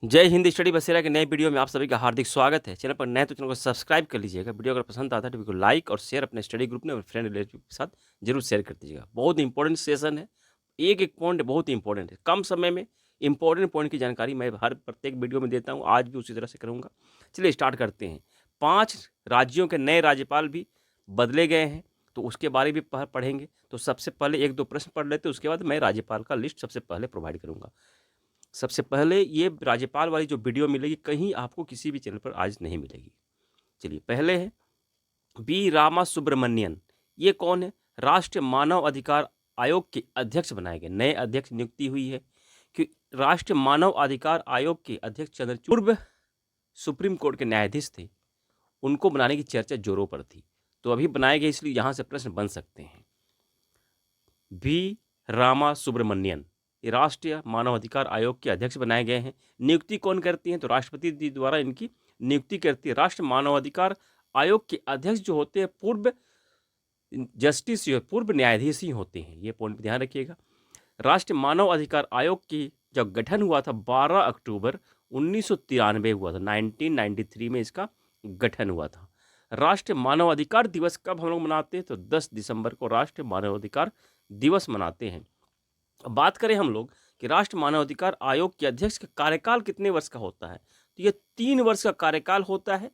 जय हिंद स्टडी बसेरा के नए वीडियो में आप सभी का हार्दिक स्वागत है। चैनल पर नए तो चैनल को सब्सक्राइब कर लीजिएगा। वीडियो अगर पसंद आता है तो वीडियो को लाइक और शेयर अपने स्टडी ग्रुप में और फ्रेंड रिलेटिव के साथ जरूर शेयर कर दीजिएगा। बहुत इंपॉर्टेंट सेशन है, एक एक पॉइंट बहुत इंपॉर्टेंट है। कम समय में इंपॉर्टेंट पॉइंट की जानकारी मैं हर प्रत्येक वीडियो में देता हूँ, आज भी उसी तरह से करूँगा। चलिए स्टार्ट करते हैं। 5 राज्यों के नए राज्यपाल भी बदले गए हैं, तो उसके बारे में पढ़ेंगे। तो सबसे पहले 1-2 प्रश्न पढ़ लेते हैं, उसके बाद मैं राज्यपाल का लिस्ट सबसे पहले प्रोवाइड करूँगा। सबसे पहले ये राज्यपाल वाली जो वीडियो मिलेगी, कहीं आपको किसी भी चैनल पर आज नहीं मिलेगी। चलिए पहले है बी रामा सुब्रमण्यन। ये कौन है? राष्ट्रीय मानव अधिकार आयोग के अध्यक्ष बनाए गए, नए अध्यक्ष नियुक्ति हुई है कि राष्ट्रीय मानव अधिकार आयोग के अध्यक्ष चंद्रचूड़ पूर्व सुप्रीम कोर्ट के न्यायाधीश थे, उनको बनाने की चर्चा जोरों पर थी, तो अभी बनाए गए, इसलिए यहां से प्रश्न बन सकते हैं। बी रामा सुब्रमण्यन ये राष्ट्रीय मानव अधिकार आयोग के अध्यक्ष बनाए गए हैं। नियुक्ति कौन करती है? तो राष्ट्रपति जी द्वारा इनकी नियुक्ति करती है। राष्ट्रीय मानव अधिकार आयोग के अध्यक्ष जो होते हैं पूर्व जस्टिस, पूर्व न्यायाधीश ही होते हैं, ये पॉइंट ध्यान रखिएगा। राष्ट्रीय मानव अधिकार आयोग की जब गठन हुआ था 12 अक्टूबर 1993 हुआ था, 1993 में इसका गठन हुआ था। राष्ट्रीय मानव अधिकार दिवस कब हम लोग मनाते हैं? तो 10 दिसंबर को राष्ट्रीय मानव अधिकार दिवस मनाते हैं। अब बात करें हम लोग कि राष्ट्रीय मानवाधिकार आयोग के अध्यक्ष का कार्यकाल कितने वर्ष का होता है? तो ये 3 वर्ष का कार्यकाल होता है,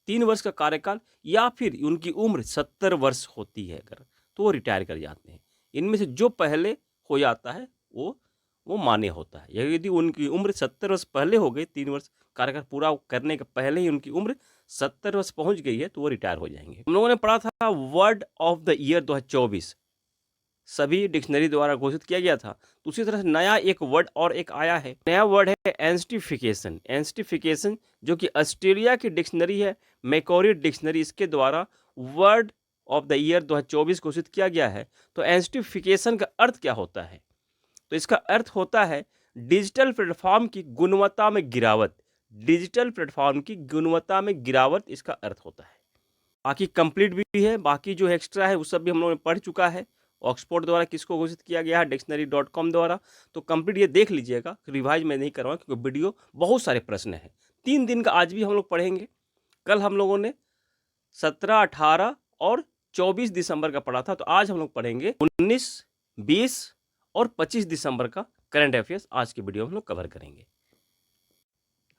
3 वर्ष का कार्यकाल, या फिर उनकी उम्र 70 वर्ष होती है अगर, तो वो रिटायर कर जाते हैं। इनमें से जो पहले हो जाता है वो मान्य होता है। यदि उनकी उम्र 70 वर्ष पहले हो गई, 3 वर्ष कार्यकाल पूरा करने के पहले ही उनकी उम्र 70 वर्ष पहुंच गई है, तो वो रिटायर हो जाएंगे। हम लोगों ने पढ़ा था वर्ड ऑफ द ईयर 2024 सभी डिक्शनरी द्वारा घोषित किया गया था। तो उसी तरह से नया एक वर्ड और एक आया है, नया वर्ड है एंस्टिफिकेशन। एंस्टिफिकेशन जो कि ऑस्ट्रेलिया की डिक्शनरी है, मैकॉरी डिक्शनरी, इसके द्वारा वर्ड ऑफ द ईयर 2024 घोषित किया गया है। तो एंस्टिफिकेशन का अर्थ क्या होता है? तो इसका अर्थ होता है डिजिटल प्लेटफॉर्म की गुणवत्ता में गिरावट। डिजिटल प्लेटफॉर्म की गुणवत्ता में गिरावट इसका अर्थ होता है। बाकी कंप्लीट भी है, बाकी जो एक्स्ट्रा है वो सब भी हम लोगों ने पढ़ चुका है। ऑक्सफोर्ड द्वारा किसको घोषित किया गया है? डिक्शनरी.com द्वारा। तो कंप्लीट ये देख लीजिएगा, रिवाइज मैं नहीं करवाऊँ क्योंकि वीडियो बहुत सारे प्रश्न हैं। 3 दिन का आज भी हम लोग पढ़ेंगे। कल हम लोगों ने 17, 18 और 24 दिसंबर का पढ़ा था, तो आज हम लोग पढ़ेंगे 19, 20 और 25 दिसंबर का करंट अफेयर्स आज की वीडियो में हम लोग कवर करेंगे।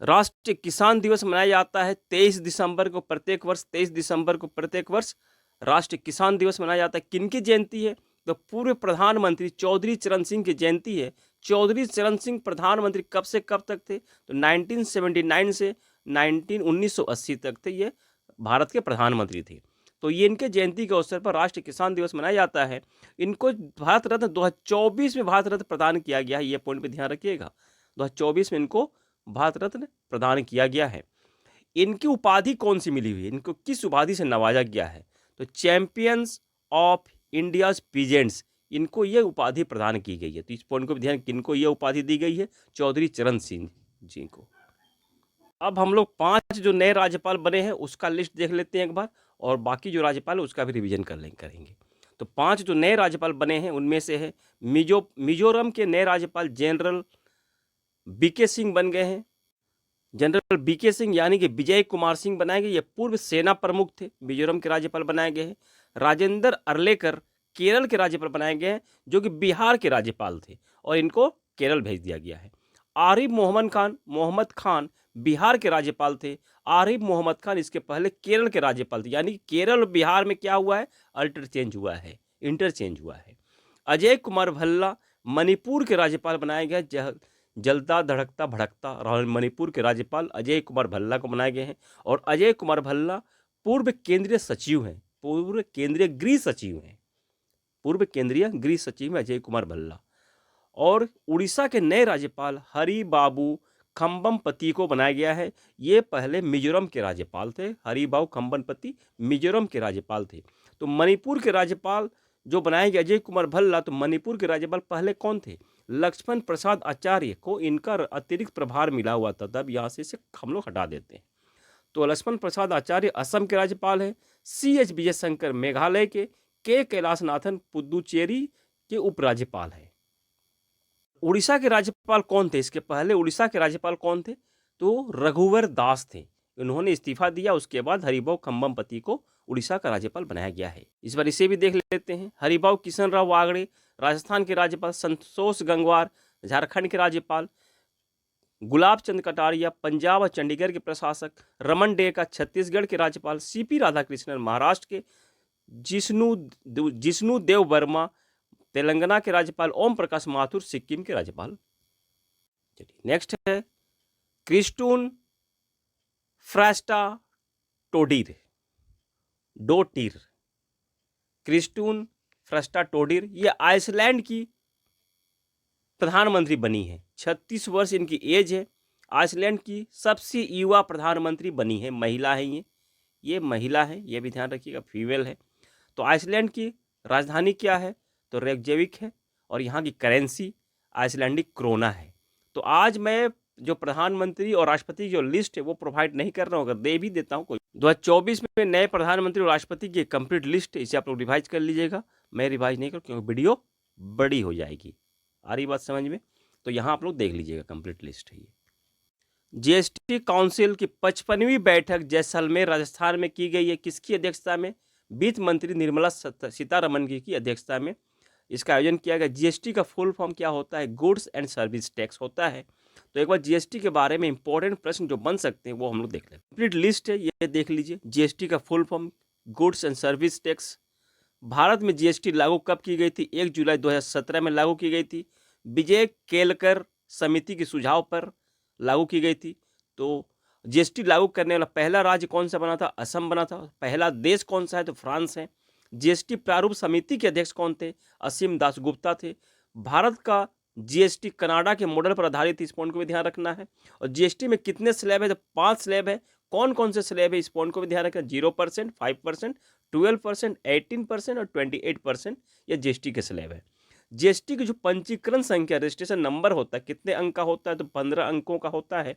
राष्ट्रीय किसान दिवस मनाया जाता है 23 दिसंबर को प्रत्येक वर्ष। 23 दिसंबर को प्रत्येक वर्ष राष्ट्रीय किसान दिवस मनाया जाता है। किनकी जयंती है? तो पूर्व प्रधानमंत्री चौधरी चरण सिंह की जयंती है। चौधरी चरण सिंह प्रधानमंत्री कब से कब तक थे? तो 1979 से 1980 तक थे, ये भारत के प्रधानमंत्री थे। तो ये इनके जयंती के अवसर पर राष्ट्रीय किसान दिवस मनाया जाता है। इनको भारत रत्न 2024 में भारत रत्न प्रदान किया गया है, ये पॉइंट पे ध्यान रखिएगा। 2024 में इनको भारत रत्न प्रदान किया गया है। इनकी उपाधि कौन सी मिली हुई है? इनको किस उपाधि से नवाजा गया है? तो चैंपियंस ऑफ इंडियाज पीजेंट्स, इनको ये उपाधि प्रदान की गई है। तो इस पॉइंट को भी ध्यान, किनको ये उपाधि दी गई है? चौधरी चरण सिंह जी को। अब हम लोग 5 जो नए राज्यपाल बने हैं उसका लिस्ट देख लेते हैं एक बार, और बाकी जो राज्यपाल है उसका भी रिवीजन करेंगे। तो 5 जो नए राज्यपाल बने हैं उनमें से है मिजोरम के नए राज्यपाल जनरल बीके सिंह बन गए हैं। जनरल बीके सिंह यानी कि विजय कुमार सिंह बनाए गए, ये पूर्व सेना प्रमुख थे, मिजोरम के राज्यपाल बनाए गए हैं। राजेंद्र अर्लेकर केरल के राज्यपाल बनाए गए हैं, जो कि बिहार के राज्यपाल थे, और इनको केरल भेज दिया गया है। आरिफ मोहम्मद खान बिहार के राज्यपाल थे। आरिफ मोहम्मद खान इसके पहले केरल के राज्यपाल थे, यानी केरल और बिहार में क्या हुआ है? इंटरचेंज हुआ है। अजय कुमार भल्ला मणिपुर के राज्यपाल बनाए गए। जलता धड़कता भड़कता मणिपुर के राज्यपाल अजय कुमार भल्ला को बनाए गए हैं। और अजय कुमार भल्ला पूर्व केंद्रीय सचिव हैं, पूर्व केंद्रीय गृह सचिव हैं अजय कुमार भल्ला। और उड़ीसा के नए राज्यपाल हरि बाबू खम्बमपति को बनाया गया है। ये पहले मिजोरम के राज्यपाल थे। हरि बाबू खम्बमपति मिजोरम के राज्यपाल थे। तो मणिपुर के राज्यपाल जो बनाए गए अजय कुमार भल्ला, तो मणिपुर के राज्यपाल पहले कौन थे? लक्ष्मण प्रसाद आचार्य को इनका अतिरिक्त प्रभार मिला हुआ था, तब यहाँ से इसे हम लोग हटा देते हैं। तो लक्ष्मण प्रसाद आचार्य असम के राज्यपाल हैं। CH विजयशंकर मेघालय के कैलाशनाथन पुदुचेरी के उपराज्यपाल हैं। उड़ीसा के राज्यपाल कौन थे? इसके पहले उड़ीसा के राज्यपाल कौन थे? तो रघुवर दास थे। उन्होंने इस्तीफा दिया, उसके बाद हरिभाऊ खम्बमपति को उड़ीसा का राज्यपाल बनाया गया है। इस बार इसे भी देख लेते हैं। हरिभाऊ किशन राव वागड़े राजस्थान के राज्यपाल, संतोष गंगवार झारखंड के राज्यपाल, गुलाब चंद कटारिया पंजाब और चंडीगढ़ के प्रशासक, रमन डेका छत्तीसगढ़ के राज्यपाल, सीपी राधाकृष्णन महाराष्ट्र के, जिष्णु देव वर्मा तेलंगाना के राज्यपाल, ओम प्रकाश माथुर सिक्किम के राज्यपाल। चलिए नेक्स्ट है क्रिस्टून फ्रास्टा टोडीर डोटीर। क्रिस्टून फ्रास्टा टोडीर ये आइसलैंड की प्रधानमंत्री बनी है। 36 वर्ष इनकी एज है। आइसलैंड की सबसे युवा प्रधानमंत्री बनी है। महिला है ये महिला है, ये भी ध्यान रखिएगा, फीमेल है। तो आइसलैंड की राजधानी क्या है? तो रेकजेविक है, और यहाँ की करेंसी आइसलैंडिक क्रोना है। तो आज मैं जो प्रधानमंत्री और राष्ट्रपति की जो लिस्ट है वो प्रोवाइड नहीं कर रहा हूँ, अगर दे भी देता हूँ कोई। 2024 में नए प्रधानमंत्री और राष्ट्रपति की कंप्लीट लिस्ट है, इसे आप लोग रिवाइज कर लीजिएगा। मैं रिवाइज नहीं करूँ क्योंकि वीडियो बड़ी हो जाएगी। आ रही बात समझ में? तो यहाँ आप लोग देख लीजिएगा, कंप्लीट लिस्ट है ये। जीएसटी काउंसिल की 55वीं बैठक जैसलमेर राजस्थान में की गई है। किसकी अध्यक्षता में? वित्त मंत्री निर्मला सीतारमण की अध्यक्षता में इसका आयोजन किया गया। जीएसटी का फुल फॉर्म क्या होता है? गुड्स एंड सर्विस टैक्स होता है। तो एक बार जीएसटी के बारे में इंपॉर्टेंट प्रश्न जो बन सकते हैं वो हम लोग देख लें। कंप्लीट लिस्ट है, ये देख लीजिए। जीएसटी का full form goods and service tax. Bharat में जीएसटी लागू कब की गई थी? 1 जुलाई 2017 में लागू की गई थी। विजय केलकर समिति के सुझाव पर लागू की गई थी। तो जीएसटी लागू करने वाला पहला राज्य कौन सा बना था? असम बना था। पहला देश कौन सा है? तो फ्रांस है। जीएसटी प्रारूप समिति के अध्यक्ष कौन थे? असीम दासगुप्ता थे। भारत का जीएसटी कनाडा के मॉडल पर आधारित, इस पॉइंट को भी ध्यान रखना है। और जीएसटी में कितने स्लैब है? तो 5 स्लैब है। कौन कौन से स्लैब है? इस पॉइंट को भी ध्यान रखना। 0%, 5%, 12%, 18% और 28% ये जीएसटी के स्लैब है। जीएसटी की जो पंजीकरण संख्या, रजिस्ट्रेशन नंबर होता है, कितने अंक का होता है? तो 15 अंकों का होता है।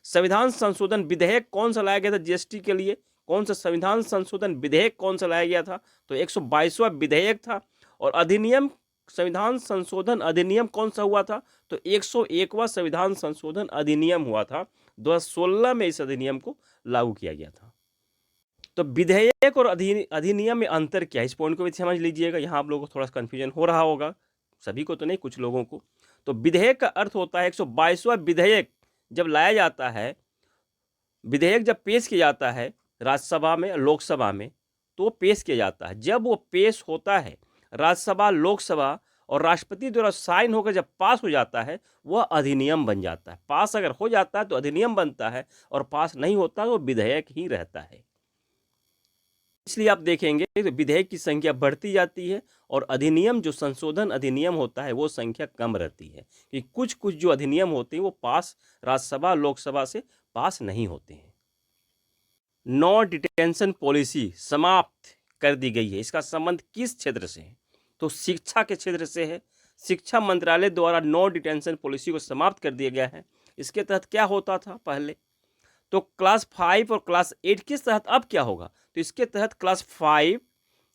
संविधान संशोधन विधेयक कौन सा लाया गया था जीएसटी के लिए? कौन सा संविधान संशोधन विधेयक कौन सा लाया गया था? तो 122वां विधेयक था। और अधिनियम, संविधान संशोधन अधिनियम कौन सा हुआ था? तो 101वां संविधान संशोधन अधिनियम हुआ था। 2016 में इस अधिनियम को लागू किया गया था। तो विधेयक और अधिनियम में अंतर क्या है? इस पॉइंट को भी समझ लीजिएगा। यहाँ आप लोगों को थोड़ा सा कन्फ्यूजन हो रहा होगा, सभी को तो नहीं, कुछ लोगों को। तो विधेयक का अर्थ होता है 122वां विधेयक जब लाया जाता है, विधेयक जब पेश किया जाता है राज्यसभा में, लोकसभा में, तो पेश किया जाता है। जब वो पेश होता है राज्यसभा, लोकसभा और राष्ट्रपति द्वारा साइन होकर जब पास हो जाता है, वह अधिनियम बन जाता है। पास अगर हो जाता है तो अधिनियम बनता है, और पास नहीं होता तो विधेयक ही रहता है। इसलिए आप देखेंगे तो विधेयक की संख्या बढ़ती जाती है, और अधिनियम, जो संशोधन अधिनियम होता है, वो संख्या कम रहती है। कि कुछ कुछ जो अधिनियम होते हैं वो पास राज्यसभा, लोकसभा से पास नहीं होते हैं। नो डिटेंशन पॉलिसी समाप्त कर दी गई है। इसका संबंध किस क्षेत्र से है? तो शिक्षा के क्षेत्र से है। शिक्षा मंत्रालय द्वारा नो डिटेंशन पॉलिसी को समाप्त कर दिया गया है। इसके तहत क्या होता था पहले? तो क्लास 5 और क्लास 8 किस तहत अब क्या होगा? तो इसके तहत क्लास 5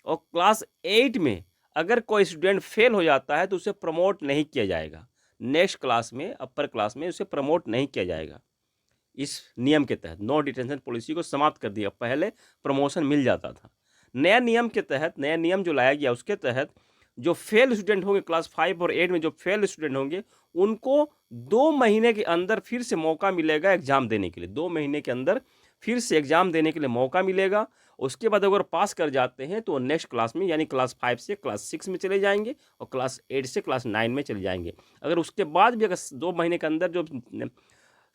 और क्लास 8 में अगर कोई स्टूडेंट फेल हो जाता है तो उसे प्रमोट नहीं किया जाएगा। नेक्स्ट क्लास में, अपर क्लास में उसे प्रमोट नहीं किया जाएगा। इस नियम के तहत नो डिटेंशन पॉलिसी को समाप्त कर दिया। पहले प्रमोशन मिल जाता था। नया नियम के तहत, नया नियम जो लाया गया उसके तहत जो फेल स्टूडेंट होंगे क्लास 5 और 8 में, जो फेल स्टूडेंट होंगे उनको 2 महीने के अंदर फिर से मौका मिलेगा एग्जाम देने के लिए। 2 महीने के अंदर फिर से एग्जाम देने के लिए मौका मिलेगा। उसके बाद अगर पास कर जाते हैं तो नेक्स्ट क्लास में, यानी क्लास 5 से क्लास 6 में चले जाएंगे, और क्लास 8 से क्लास 9 में चले जाएंगे। अगर उसके बाद भी अगर 2 महीने के अंदर जो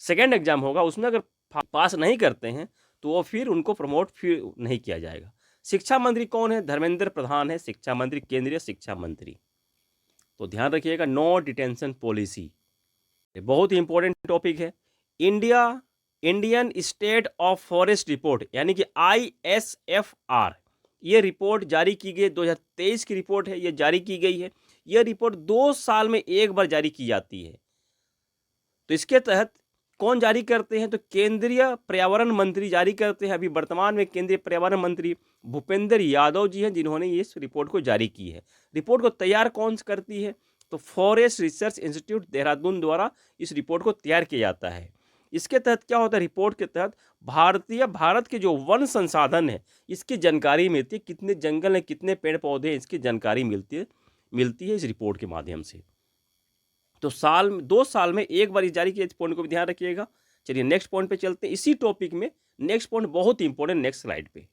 सेकेंड एग्जाम होगा उसमें अगर पास नहीं करते हैं तो वो फिर उनको प्रमोट फिर नहीं किया जाएगा। शिक्षा मंत्री कौन है? धर्मेंद्र प्रधान है शिक्षा मंत्री, केंद्रीय शिक्षा मंत्री। तो ध्यान रखिएगा, नो डिटेंशन पॉलिसी बहुत ही इंपॉर्टेंट टॉपिक है। Indian state of forest report यानी कि ISFR, ये रिपोर्ट जारी की गई, 2023 की रिपोर्ट है, ये जारी की गई है। यह रिपोर्ट 2 साल में एक बार जारी की जाती है। तो इसके तहत कौन जारी करते हैं? तो केंद्रीय पर्यावरण मंत्री जारी करते हैं। अभी वर्तमान में केंद्रीय पर्यावरण मंत्री भूपेंद्र यादव जी हैं जिन्होंने इस रिपोर्ट को जारी की है। रिपोर्ट को तैयार कौन करती है? तो फॉरेस्ट रिसर्च इंस्टीट्यूट देहरादून द्वारा इस रिपोर्ट को तैयार किया जाता है। इसके तहत क्या होता है, रिपोर्ट के तहत भारत के जो वन संसाधन है इसकी जानकारी मिलती है, कितने जंगल हैं, कितने पेड़ पौधे हैं, इसकी जानकारी मिलती है इस रिपोर्ट के माध्यम से। तो 2 साल में एक बार जारी किए, इस पॉइंट को भी ध्यान रखिएगा। चलिए नेक्स्ट पॉइंट पे चलते हैं। इसी टॉपिक में नेक्स्ट पॉइंट बहुत ही इंपॉर्टेंट, नेक्स्ट स्लाइड पे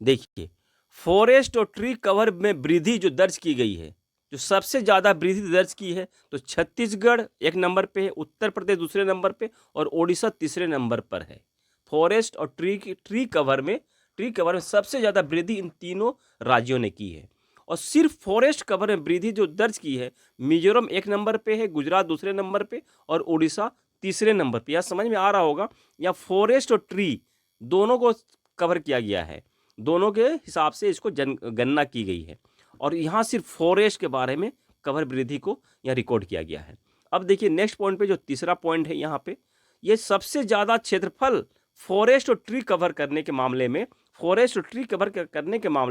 देखिए। फॉरेस्ट और ट्री कवर में वृद्धि जो दर्ज की गई है, जो सबसे ज़्यादा वृद्धि दर्ज की है, तो छत्तीसगढ़ 1 नंबर पे है, उत्तर प्रदेश दूसरे नंबर पे और ओडिशा तीसरे नंबर पर है। फॉरेस्ट और ट्री कवर में सबसे ज़्यादा वृद्धि इन तीनों राज्यों ने की है। और सिर्फ फॉरेस्ट कवर में वृद्धि जो दर्ज की है, मिजोरम 1 नंबर पे है, गुजरात दूसरे नंबर पे और उड़ीसा तीसरे नंबर पे। यह समझ में आ रहा होगा, या फॉरेस्ट और ट्री दोनों को कवर किया गया है, दोनों के हिसाब से इसको गणना की गई है। और यहाँ सिर्फ फॉरेस्ट के बारे में कवर वृद्धि को यहाँ रिकॉर्ड किया गया है। अब देखिए नेक्स्ट पॉइंट पे, जो तीसरा पॉइंट है यहाँ पे, ये सबसे ज़्यादा क्षेत्रफल फॉरेस्ट और ट्री कवर करने के मामले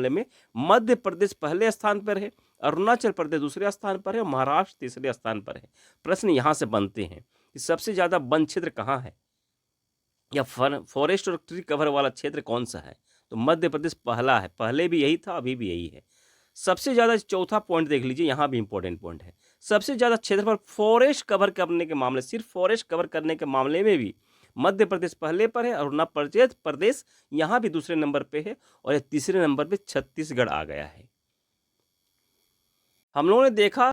में, मध्य प्रदेश पहले स्थान पर है, अरुणाचल प्रदेश दूसरे स्थान पर है और महाराष्ट्र तीसरे स्थान पर है। प्रश्न यहाँ से बनते हैं कि सबसे ज़्यादा वन क्षेत्र कहाँ है, या फॉरेस्ट और ट्री कवर वाला क्षेत्र कौन सा है? तो मध्य प्रदेश पहला है, पहले भी यही था, अभी भी यही है। सबसे ज़्यादा, चौथा पॉइंट देख लीजिए, यहाँ भी इंपॉर्टेंट पॉइंट है। सबसे ज़्यादा क्षेत्रफल फॉरेस्ट कवर करने के मामले, सिर्फ फॉरेस्ट कवर करने के मामले में भी मध्य प्रदेश पहले पर है, अरुणाचल प्रदेश यहाँ भी दूसरे नंबर पे है और ये तीसरे नंबर पे छत्तीसगढ़ आ गया है। हम लोगों ने देखा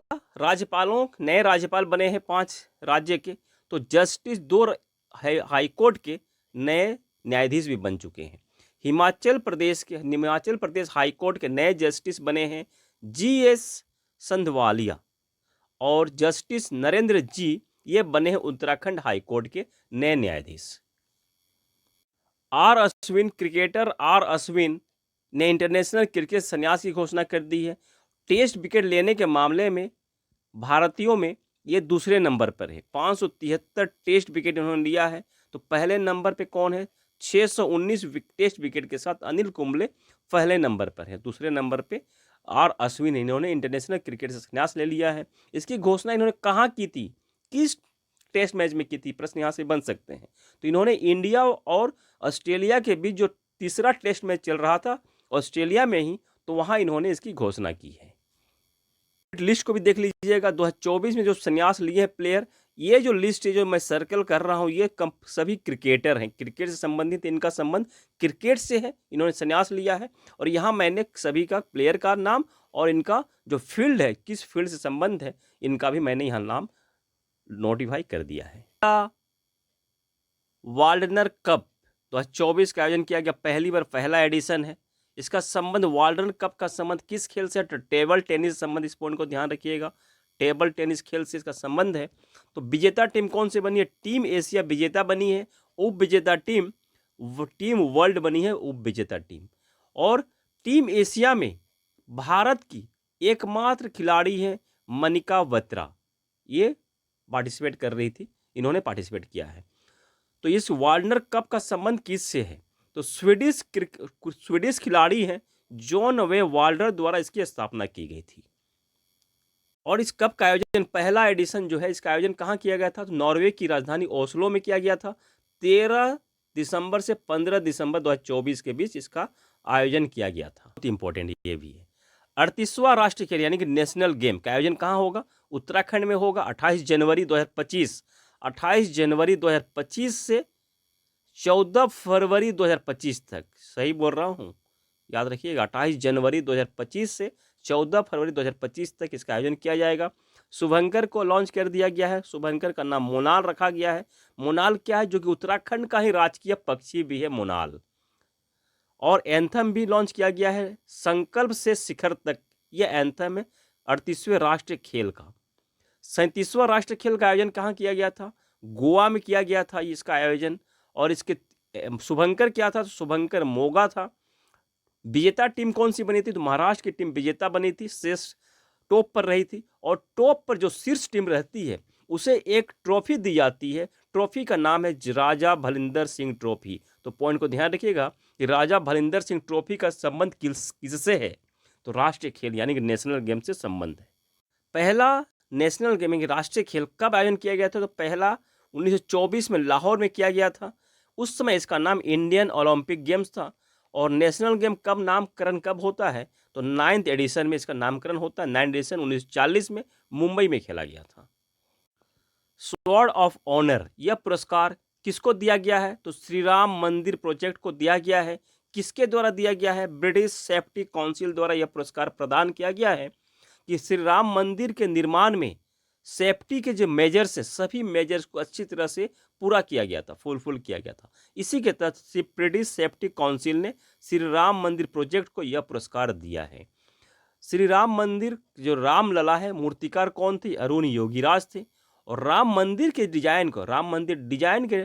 नए राज्यपाल बने हैं 5 राज्य के, तो जस्टिस 2 हाईकोर्ट के नए न्यायाधीश भी बन चुके हैं। हिमाचल प्रदेश हाईकोर्ट के नए जस्टिस बने हैं GS संधवालिया और जस्टिस नरेंद्र जी, ये बने हैं उत्तराखंड हाईकोर्ट के नए न्यायाधीश। क्रिकेटर आर अश्विन ने इंटरनेशनल क्रिकेट संन्यास की घोषणा कर दी है। टेस्ट विकेट लेने के मामले में भारतीयों में ये दूसरे नंबर पर है, 573 टेस्ट विकेट इन्होंने लिया है। तो पहले नंबर पे कौन है? 619 टेस्ट विकेट के साथ अनिल कुंबले पहले नंबर पर है। दूसरे नंबर पे आर अश्विन, इन्होंने इंटरनेशनल क्रिकेट से संन्यास ले लिया है। इसकी घोषणा इन्होंने कहाँ की थी, किस टेस्ट मैच में की थी? प्रश्न यहाँ से बन सकते हैं। तो इन्होंने इंडिया और ऑस्ट्रेलिया के बीच जो तीसरा टेस्ट मैच चल रहा था ऑस्ट्रेलिया में ही, तो वहाँ इन्होंने इसकी घोषणा की है। लिस्ट को भी देख लीजिएगा, 2024 में जो संन्यास लिए हैं प्लेयर, ये जो लिस्ट है जो मैं सर्कल कर रहा हूँ, ये सभी क्रिकेटर हैं, क्रिकेट से संबंधित, इनका संबंध क्रिकेट से है, इन्होंने संन्यास लिया है। और यहाँ मैंने सभी का प्लेयर का नाम और इनका जो फील्ड है, किस फील्ड से संबंध है, इनका भी मैंने यहाँ नाम नोटिफाई कर दिया है। वाल्डनर कप 2024 का आयोजन किया गया, पहली बार पहला एडिशन है। इसका संबंध, वाल्डनर कप का संबंध किस खेल से? तो टेबल टेनिस संबंध, इस पॉइंट को ध्यान रखिएगा, टेबल टेनिस खेल से इसका संबंध है। तो विजेता टीम कौन से बनी है? टीम एशिया विजेता बनी है, उप विजेता टीम वर्ल्ड बनी है, उप विजेता टीम। और टीम एशिया में भारत की एकमात्र खिलाड़ी है मनिका बत्रा, ये पार्टिसिपेट कर रही थी, इन्होंने पार्टिसिपेट किया है। तो इस वाल्डनर कप का संबंध किससे है? तो स्वीडिश खिलाड़ी हैं जॉन वे वाल्डर द्वारा इसकी स्थापना की गई थी। और इस कप का आयोजन, पहला एडिशन जो है, इसका आयोजन कहाँ किया गया था? तो नॉर्वे की राजधानी ओस्लो में किया गया था। 13 दिसंबर से 15 दिसंबर 2024 के बीच इसका आयोजन किया गया था। बहुत इंपॉर्टेंट ये भी है। 38वां राष्ट्रीय खेल यानी कि नेशनल गेम का आयोजन कहाँ होगा? उत्तराखंड में होगा। 28 जनवरी 2025 से 14 फरवरी 2025 तक, सही बोल रहा हूँ, याद रखिएगा, 28 जनवरी 2025 से 14 फरवरी 2025 तक इसका आयोजन किया जाएगा। शुभंकर को लॉन्च कर दिया गया है, शुभंकर का नाम मोनाल रखा गया है। मोनाल क्या है? जो कि उत्तराखंड का ही राजकीय पक्षी भी है मोनाल। और एंथम भी लॉन्च किया गया है, संकल्प से शिखर तक, यह एंथम है 38वें राष्ट्रीय खेल का। 37वां राष्ट्रीय खेल का आयोजन कहाँ किया गया था? गोवा में किया गया था इसका आयोजन। और इसके शुभंकर क्या था? तो शुभंकर मोगा था। विजेता टीम कौन सी बनी थी? तो महाराष्ट्र की टीम विजेता बनी थी, शेष टॉप पर रही थी। और टॉप पर जो शीर्ष टीम रहती है उसे एक ट्रॉफी दी जाती है, ट्रॉफी का नाम है राजा भलिंदर सिंह ट्रॉफी। तो पॉइंट को ध्यान रखिएगा कि राजा भलिंदर सिंह ट्रॉफी का संबंध किससे है? तो राष्ट्रीय खेल यानी कि नेशनल गेम से संबंध है। पहला नेशनल गेमिंग राष्ट्रीय खेल कब आयोजन किया गया था? तो पहला 1924 में लाहौर में किया गया था। उस समय इसका नाम इंडियन ओलंपिक गेम्स था। और नेशनल गेम कब नामकरण कब होता है? तो 9th एडिशन में इसका नामकरण होता है। 9th एडिशन 1940 में मुंबई में खेला गया था। स्वॉर्ड ऑफ ऑनर यह पुरस्कार किसको दिया गया है? तो श्री राम मंदिर प्रोजेक्ट को दिया गया है। किसके द्वारा दिया गया है? ब्रिटिश सेफ्टी काउंसिल द्वारा यह पुरस्कार प्रदान किया गया है कि श्री राम मंदिर के निर्माण में सेफ्टी के जो मेजर्स हैं सभी मेजर्स को अच्छी तरह से पूरा किया गया था, फुलफिल किया गया था। इसी के तहत ब्रिटिश सेफ्टी काउंसिल ने श्री राम मंदिर प्रोजेक्ट को यह पुरस्कार दिया है। श्री राम मंदिर जो रामलला है मूर्तिकार कौन थे? अरुण योगीराज थे। और राम मंदिर के डिजाइन को राम मंदिर डिजाइन के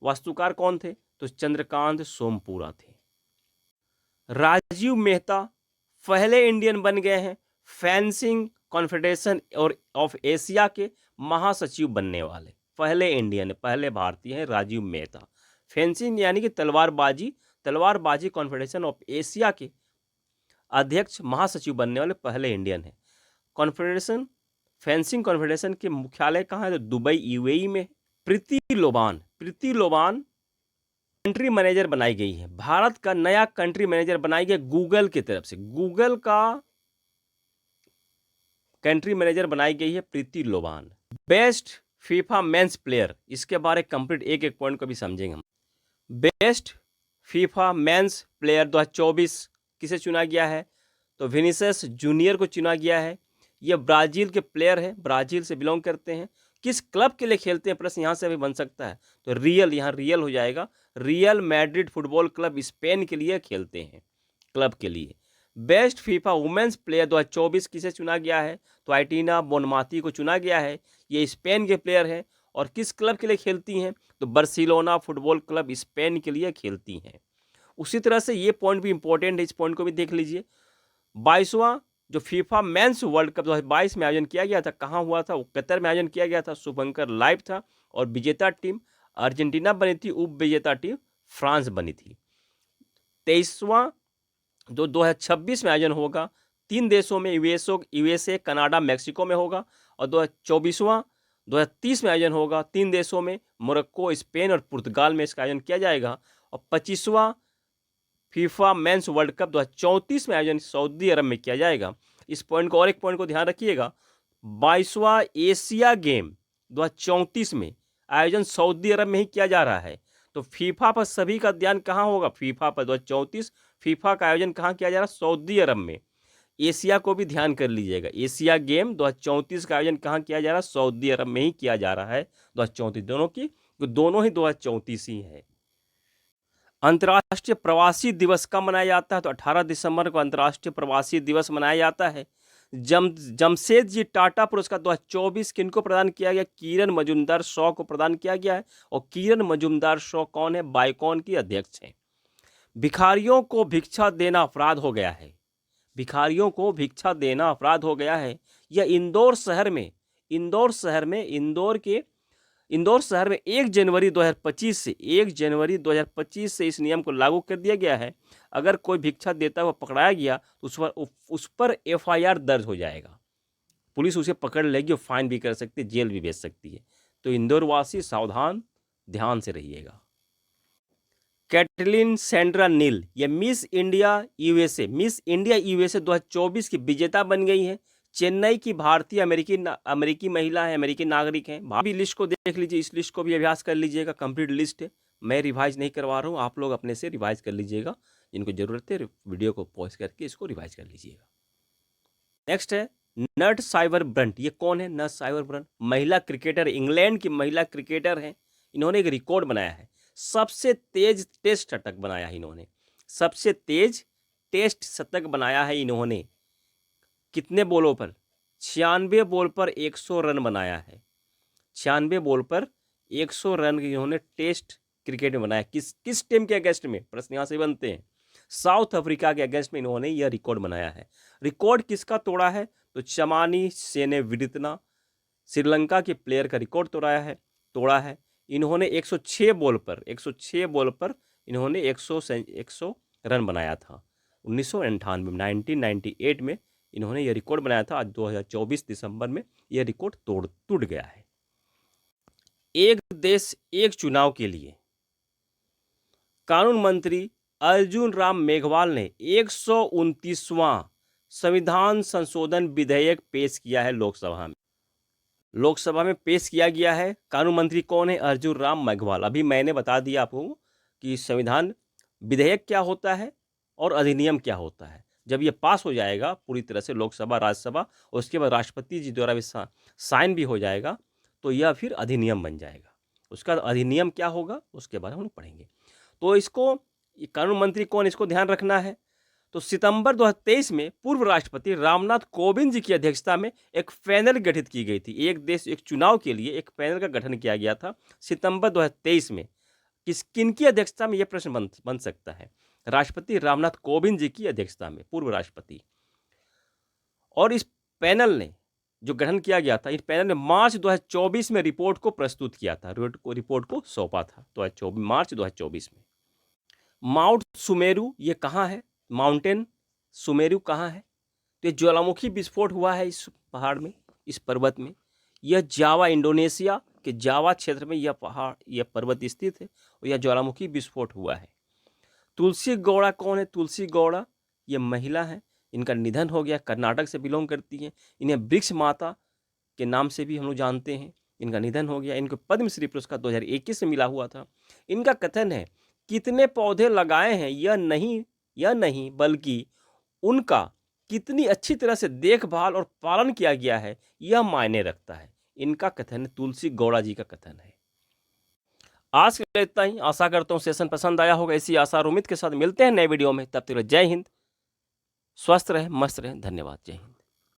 वास्तुकार कौन थे? तो चंद्रकांत सोमपुरा थे। राजीव मेहता पहले इंडियन बन गए हैं फेंसिंग कॉन्फेडरेशन और ऑफ एशिया के महासचिव बनने वाले पहले इंडियन, पहले भारतीय हैं राजीव मेहता। फेंसिंग यानी कि तलवारबाजी कॉन्फेडरेशन ऑफ एशिया के अध्यक्ष महासचिव बनने वाले पहले इंडियन हैं। कॉन्फेडरेशन फेंसिंग कॉन्फेडरेशन के मुख्यालय कहाँ है? तो दुबई यूएई में। प्रीति लोबान कंट्री मैनेजर बनाई गई है। भारत का नया कंट्री मैनेजर बनाई गई गूगल की तरफ से। गूगल का कंट्री मैनेजर बनाई गई है प्रीति लोबान। बेस्ट फीफा मेंस प्लेयर, इसके बारे कंप्लीट एक एक पॉइंट को भी समझेंगे हम। बेस्ट फीफा मेंस प्लेयर 2024 किसे चुना गया है? तो विनीसियस जूनियर को चुना गया है। ये ब्राजील के प्लेयर है, ब्राजील से बिलोंग करते हैं। किस क्लब के लिए खेलते हैं? प्रश्न यहाँ से भी बन सकता है। तो यहाँ रियल हो जाएगा। Real Madrid football club Spain के लिए खेलते हैं, क्लब के लिए। बेस्ट फीफा वुमेन्स प्लेयर 2024 किसे चुना गया है? तो आइटीना बोनमाती को चुना गया है। ये स्पेन के प्लेयर हैं और किस क्लब के लिए खेलती हैं? तो बार्सिलोना फुटबॉल क्लब स्पेन के लिए खेलती हैं। उसी तरह से ये पॉइंट भी इंपॉर्टेंट है, इस पॉइंट को भी देख लीजिए। 22वां जो फीफा मेंस वर्ल्ड कप 2022 में आयोजन किया गया था, कहाँ हुआ था? वो कतर में आयोजन किया गया था। शुभंकर लाइव था और विजेता टीम अर्जेंटीना बनी थी, उप विजेता टीम फ्रांस बनी थी। 23वां जो 2026 में आयोजन होगा 3 देशों में, यूएसए कनाडा मैक्सिको में होगा। और 2024वां 2030 में आयोजन होगा 3 देशों में, मोरक्को स्पेन और पुर्तगाल में इसका आयोजन किया जाएगा। और 25वां फीफा मेंस वर्ल्ड कप 2034 में आयोजन सऊदी अरब में किया जाएगा। इस पॉइंट को और एक पॉइंट को ध्यान रखिएगा। 22वां एशिया गेम 2034 में आयोजन सऊदी अरब में ही किया जा रहा है। तो फीफा पर सभी का ध्यान कहाँ होगा? फीफा पर 2034 फीफा का आयोजन कहाँ किया जा रहा है? सऊदी अरब में। एशिया को भी ध्यान कर लीजिएगा। एशिया गेम 2034 का आयोजन कहाँ किया जा रहा है? सऊदी अरब में ही किया जा रहा है 2034। दोनों ही 2034 ही है। अंतर्राष्ट्रीय प्रवासी दिवस कब मनाया जाता है? तो 18 दिसंबर को अंतर्राष्ट्रीय प्रवासी दिवस मनाया जाता है। जमशेदजी टाटा पुरस्कार 2024 किनको प्रदान किया गया? किरण मजूमदार शॉ को प्रदान किया गया है। और किरण मजूमदार शॉ कौन है? बाइकॉन की अध्यक्ष हैं। भिखारियों को भिक्षा देना अपराध हो गया है। भिखारियों को भिक्षा देना अपराध हो गया है। यह इंदौर शहर में 1 जनवरी 2025 से इस नियम को लागू कर दिया गया है। अगर कोई भिक्षा देता हुआ पकड़ाया गया तो उस पर एफआईआर दर्ज हो जाएगा। पुलिस उसे पकड़ लेगी और फाइन भी कर सकती है, जेल भी भेज सकती है। तो इंदौर वासी सावधान, ध्यान से रहिएगा। कैटलिन सेंड्रा नील ये मिस इंडिया यूएसए 2024 की विजेता बन गई है। चेन्नई की भारतीय अमेरिकी महिला है, अमेरिकी नागरिक हैं। भी लिस्ट को देख लीजिए, इस लिस्ट को भी अभ्यास कर लीजिएगा। कंप्लीट लिस्ट है, मैं रिवाइज नहीं करवा रहा हूँ, आप लोग अपने से रिवाइज कर लीजिएगा। जिनको जरूरत है वीडियो को पॉज करके इसको रिवाइज कर लीजिएगा। नेक्स्ट है नट साइबर ब्रंट। ये कौन है? नट साइबर ब्रंट महिला क्रिकेटर, इंग्लैंड की महिला क्रिकेटर है। इन्होंने एक रिकॉर्ड बनाया है, सबसे तेज टेस्ट शतक बनाया है इन्होंने। सबसे तेज टेस्ट शतक बनाया है इन्होंने। कितने बॉलों पर? 96 बॉल पर 100 रन बनाया है। 96 बॉल पर 100 रन इन्होंने टेस्ट क्रिकेट में बनाया। किस टीम के अगेंस्ट में? प्रश्न यहाँ से बनते हैं। साउथ अफ्रीका के अगेंस्ट में इन्होंने यह रिकॉर्ड बनाया है। रिकॉर्ड किसका तोड़ा है? तो चमानी सेनेविरत्ना श्रीलंका के प्लेयर का रिकॉर्ड तोड़ा है। इन्होंने 106 बॉल पर इन्होंने 100 रन बनाया था 1998 में। इन्होंने ये रिकॉर्ड बनाया था। आज 2024 दिसंबर में यह रिकॉर्ड टूट गया है। एक देश एक चुनाव के लिए कानून मंत्री अर्जुन राम मेघवाल ने 129वां संविधान संशोधन विधेयक पेश किया है लोकसभा में। लोकसभा में पेश किया गया है। कानून मंत्री कौन है? अर्जुन राम मेघवाल। अभी मैंने बता दिया आपको कि संविधान विधेयक क्या होता है और अधिनियम क्या होता है। जब ये पास हो जाएगा पूरी तरह से लोकसभा राज्यसभा, उसके बाद राष्ट्रपति जी द्वारा भी साइन भी हो जाएगा, तो यह फिर अधिनियम बन जाएगा। उसका अधिनियम क्या होगा उसके बारे में हम लोग पढ़ेंगे। तो इसको कानून मंत्री कौन, इसको ध्यान रखना है। तो सितंबर 2023 में पूर्व राष्ट्रपति रामनाथ कोविंद जी की अध्यक्षता में एक पैनल गठित की गई थी। एक देश एक चुनाव के लिए एक पैनल का गठन किया गया था सितंबर 2023 में। किनकी अध्यक्षता में यह प्रश्न बन सकता है? राष्ट्रपति रामनाथ कोविंद जी की अध्यक्षता में, पूर्व राष्ट्रपति। और इस पैनल ने जो गठन किया गया था, इस पैनल ने मार्च 2024 में रिपोर्ट को प्रस्तुत किया था, रिपोर्ट को सौंपा था मार्च 2024 में। माउंट सुमेरु ये कहाँ है? माउंटेन सुमेरु कहाँ है? तो ये ज्वालामुखी विस्फोट हुआ है इस पहाड़ में, इस पर्वत में। यह जावा, इंडोनेशिया के जावा क्षेत्र में यह पर्वत स्थित है और यह ज्वालामुखी विस्फोट हुआ है। तुलसी गौड़ा कौन है? तुलसी गौड़ा ये महिला है, इनका निधन हो गया, कर्नाटक से बिलोंग करती हैं। इन्हें वृक्ष माता के नाम से भी हम लोग जानते हैं। इनका निधन हो गया। इनको पद्मश्री पुरस्कार 2021 में मिला हुआ था। इनका कथन है, कितने पौधे लगाए हैं यह नहीं बल्कि उनका कितनी अच्छी तरह से देखभाल और पालन किया गया है यह मायने रखता है। इनका कथन है, तुलसी गौड़ा जी का कथन है। आज के लिए इतना ही। आशा करता हूँ सेशन पसंद आया होगा। ऐसी आशा और उम्मीद के साथ मिलते हैं नए वीडियो में। तब तक जय हिंद, स्वस्थ रहें, मस्त रहें। धन्यवाद। जय हिंद।